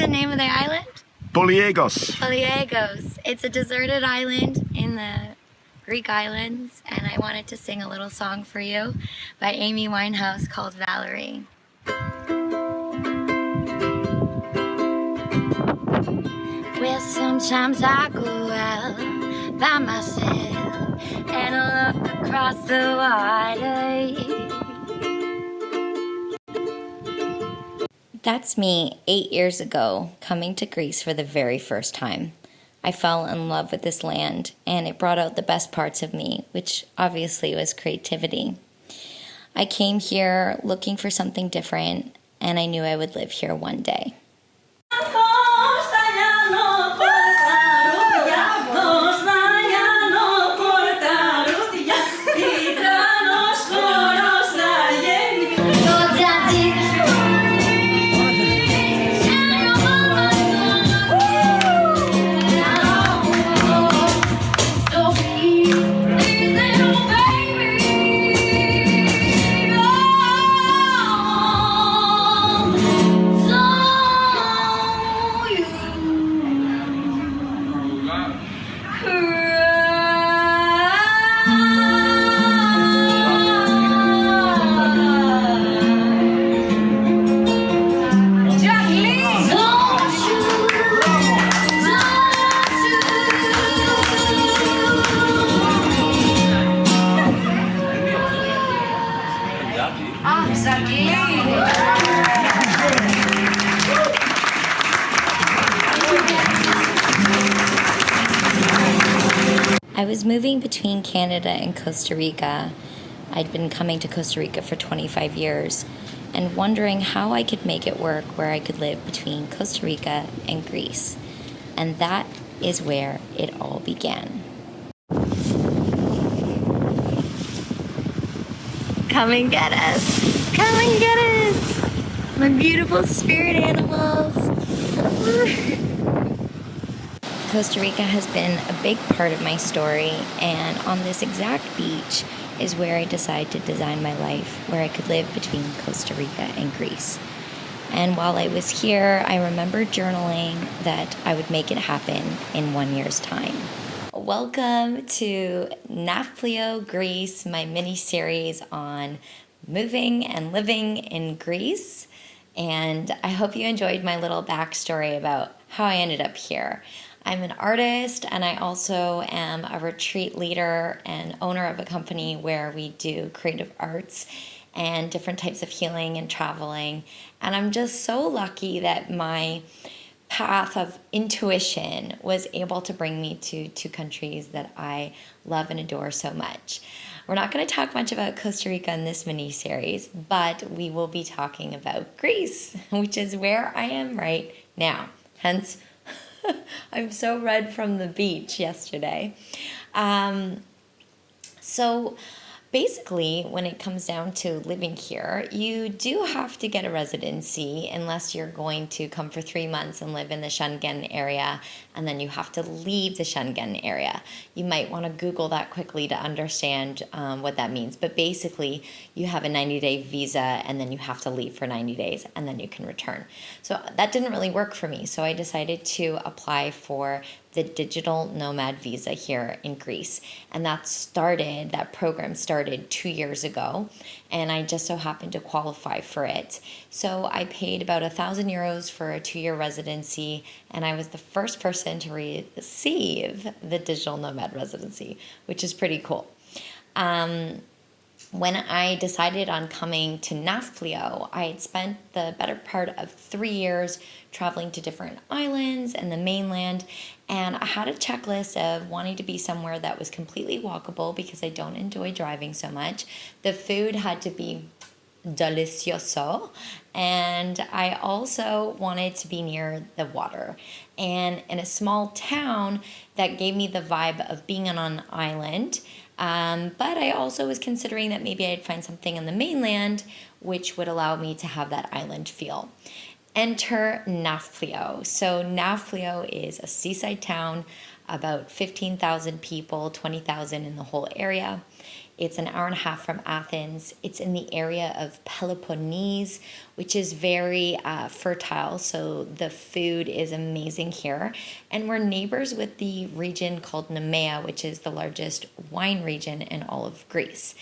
name of the island? Poliegos. Poliegos. It's a deserted island in the Greek islands, and I wanted to sing a little song for you by Amy Winehouse called Valerie. Well, sometimes I go out by myself and I look across the water. That's me 8 years ago, coming to Greece for the very first time. I fell in love with this land, and it brought out the best parts of me, which obviously was creativity. I came here looking for something different, and I knew I would live here one day. I was moving between Canada and Costa Rica. I'd been coming to Costa Rica for 25 years and wondering how I could make it work where I could live between Costa Rica and Greece. And that is where it all began. Come and get us. Come and get us. My beautiful spirit animals. Costa Rica has been a big part of my story, and on this exact beach is where I decided to design my life, where I could live between Costa Rica and Greece. And while I was here, I remember journaling that I would make it happen in 1 year's time. Welcome to Nafplio, Greece, my mini-series on moving and living in Greece. And I hope you enjoyed my little backstory about how I ended up here. I'm an artist, and I also am a retreat leader and owner of a company where we do creative arts and different types of healing and traveling. And I'm just so lucky that my path of intuition was able to bring me to two countries that I love and adore so much. We're not going to talk much about Costa Rica in this mini-series, but we will be talking about Greece, which is where I am right now. Hence, I'm so red from the beach yesterday. So basically, when it comes down to living here, you do have to get a residency unless you're going to come for 3 months and live in the Schengen area, and then you have to leave the Schengen area. You might want to Google that quickly to understand what that means. But basically, you have a 90-day visa, and then you have to leave for 90 days, and then you can return. So that didn't really work for me, so I decided to apply for the digital nomad visa here in Greece. And that program started 2 years ago, and I just so happened to qualify for it. So I paid about 1,000 euros for a 2-year residency, and I was the first person to receive the digital nomad residency, which is pretty cool. When I decided on coming to Nafplio, I had spent the better part of 3 years traveling to different islands and the mainland, and I had a checklist of wanting to be somewhere that was completely walkable because I don't enjoy driving so much. The food had to be delicioso, and I also wanted to be near the water and in a small town that gave me the vibe of being on an island. But I also was considering that maybe I'd find something in the mainland which would allow me to have that island feel. Enter Nafplio. So Nafplio is a seaside town, about 15,000 people, 20,000 in the whole area. It's an hour and a half from Athens. It's in the area of Peloponnese, which is very fertile. So the food is amazing here. And we're neighbors with the region called Nemea, which is the largest wine region in all of Greece.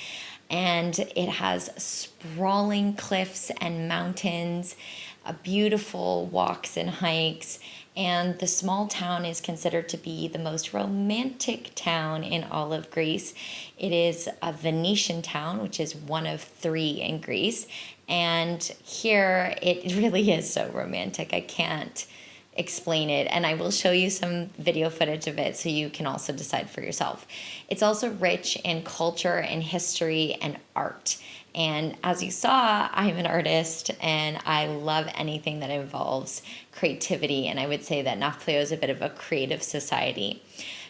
And it has sprawling cliffs and mountains, beautiful walks and hikes, and the small town is considered to be the most romantic town in all of Greece. It is a Venetian town, which is one of 3 in Greece, and here it really is so romantic. I can't explain it, and I will show you some video footage of it so you can also decide for yourself. It's also rich in culture and history and art. And as you saw, I'm an artist and I love anything that involves creativity, and I would say that Nafplio is a bit of a creative society.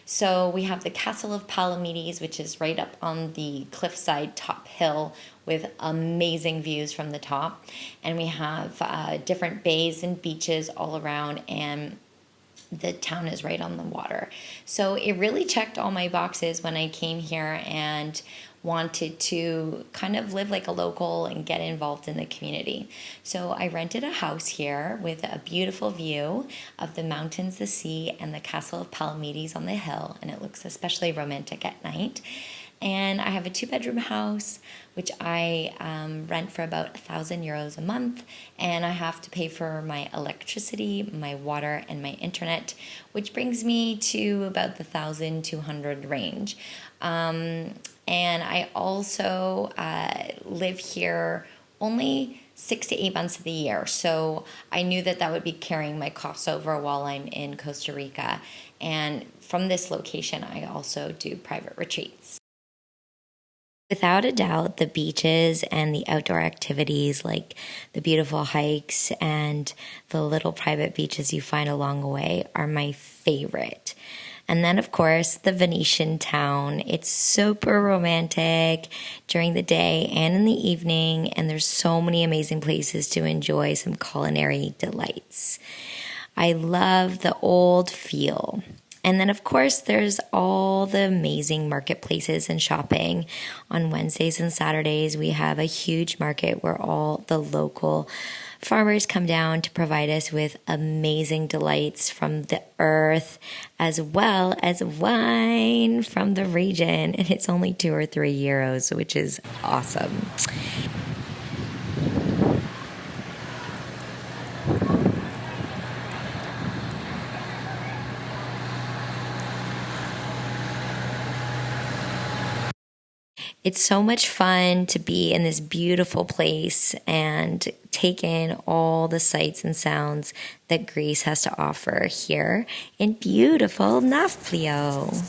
So we have the Castle of Palamedes, which is right up on the cliffside top hill with amazing views from the top. And we have different bays and beaches all around, and the town is right on the water. So it really checked all my boxes when I came here and wanted to kind of live like a local and get involved in the community. So I rented a house here with a beautiful view of the mountains, the sea, and the Castle of Palamedes on the hill, and it looks especially romantic at night. And I have a 2-bedroom house, which I rent for about €1,000 a month. And I have to pay for my electricity, my water, and my internet, which brings me to about the 1,200 range. And I also live here only 6 to 8 months of the year. So I knew that that would be carrying my costs over while I'm in Costa Rica. And from this location, I also do private retreats. Without a doubt, the beaches and the outdoor activities like the beautiful hikes and the little private beaches you find along the way are my favorite. And then, of course, the Venetian town. It's super romantic during the day and in the evening, and there's so many amazing places to enjoy some culinary delights. I love the old feel. And then, of course, there's all the amazing marketplaces and shopping. On Wednesdays and Saturdays, we have a huge market where all the local farmers come down to provide us with amazing delights from the earth, as well as wine from the region. And it's only €2 or €3, which is awesome. It's so much fun to be in this beautiful place and take in all the sights and sounds that Greece has to offer here in beautiful Nafplio.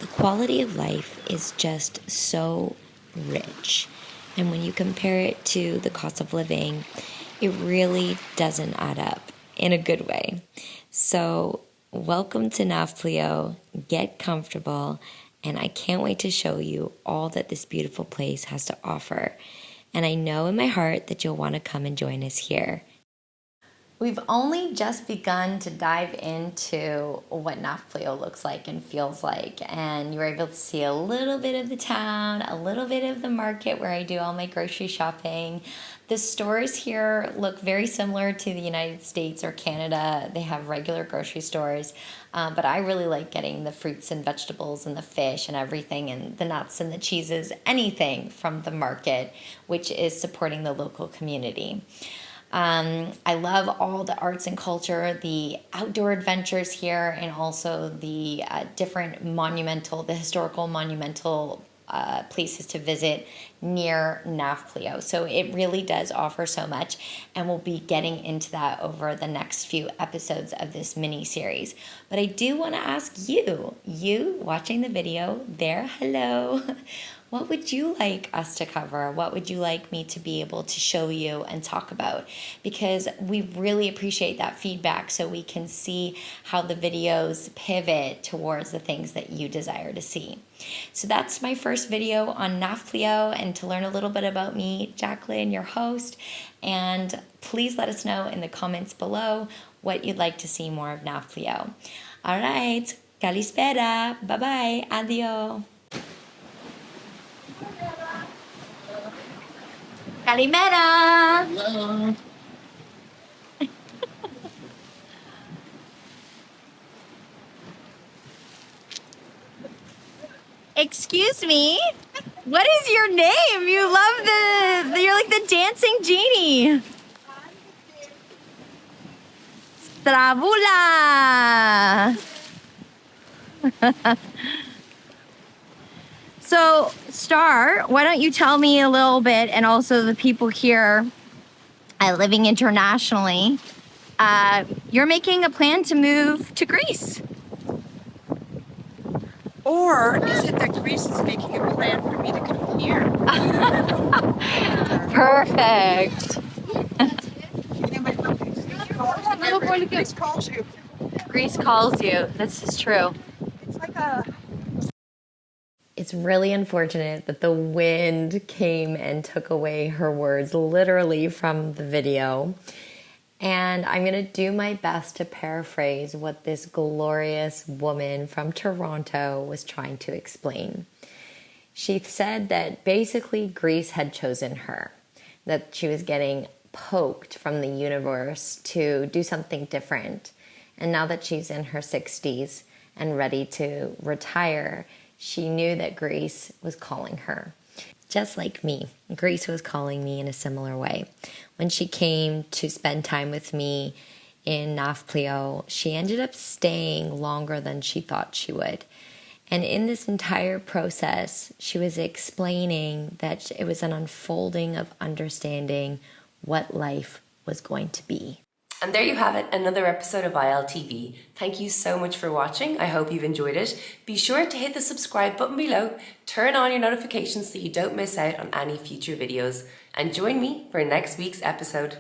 The quality of life is just so rich. And when you compare it to the cost of living, it really doesn't add up in a good way. So, welcome to Nafplio. Get comfortable. And I can't wait to show you all that this beautiful place has to offer. And I know in my heart that you'll want to come and join us here. We've only just begun to dive into what Nafplio looks like and feels like, and you were able to see a little bit of the town, a little bit of the market where I do all my grocery shopping. The stores here look very similar to the United States or Canada. They have regular grocery stores, but I really like getting the fruits and vegetables and the fish and everything and the nuts and the cheeses, anything from the market, which is supporting the local community. I love all the arts and culture, the outdoor adventures here, and also the different the historical monumental places to visit near Nafplio. So it really does offer so much, and we'll be getting into that over the next few episodes of this mini series. But I do want to ask you watching the video there, hello. what would you like us to cover? What would you like me to be able to show you and talk about? Because we really appreciate that feedback so we can see how the videos pivot towards the things that you desire to see. So that's my first video on Nafplio, and to learn a little bit about me, Jacelyn, your host. And please let us know in the comments below what you'd like to see more of Nafplio. All right, kalispera, bye-bye, adios. Kalimera! Hello. Excuse me? What is your name? You're like the dancing genie. Stravula! So, Star, why don't you tell me a little bit, and also the people here living internationally, you're making a plan to move to Greece. Or is it that Greece is making a plan for me to come here? Perfect. Greece calls you. Greece calls you. This is true. It's like a... It's really unfortunate that the wind came and took away her words literally from the video. And I'm going to do my best to paraphrase what this glorious woman from Toronto was trying to explain. She said that basically Greece had chosen her, that she was getting poked from the universe to do something different. And now that she's in her 60s and ready to retire, she knew that Greece was calling her. Just like me, Greece was calling me in a similar way. When she came to spend time with me in Nafplio, she ended up staying longer than she thought she would. And in this entire process, she was explaining that it was an unfolding of understanding what life was going to be. And there you have it, another episode of ILTV. Thank you so much for watching. I hope you've enjoyed it. Be sure to hit the subscribe button below, turn on your notifications so you don't miss out on any future videos, and join me for next week's episode.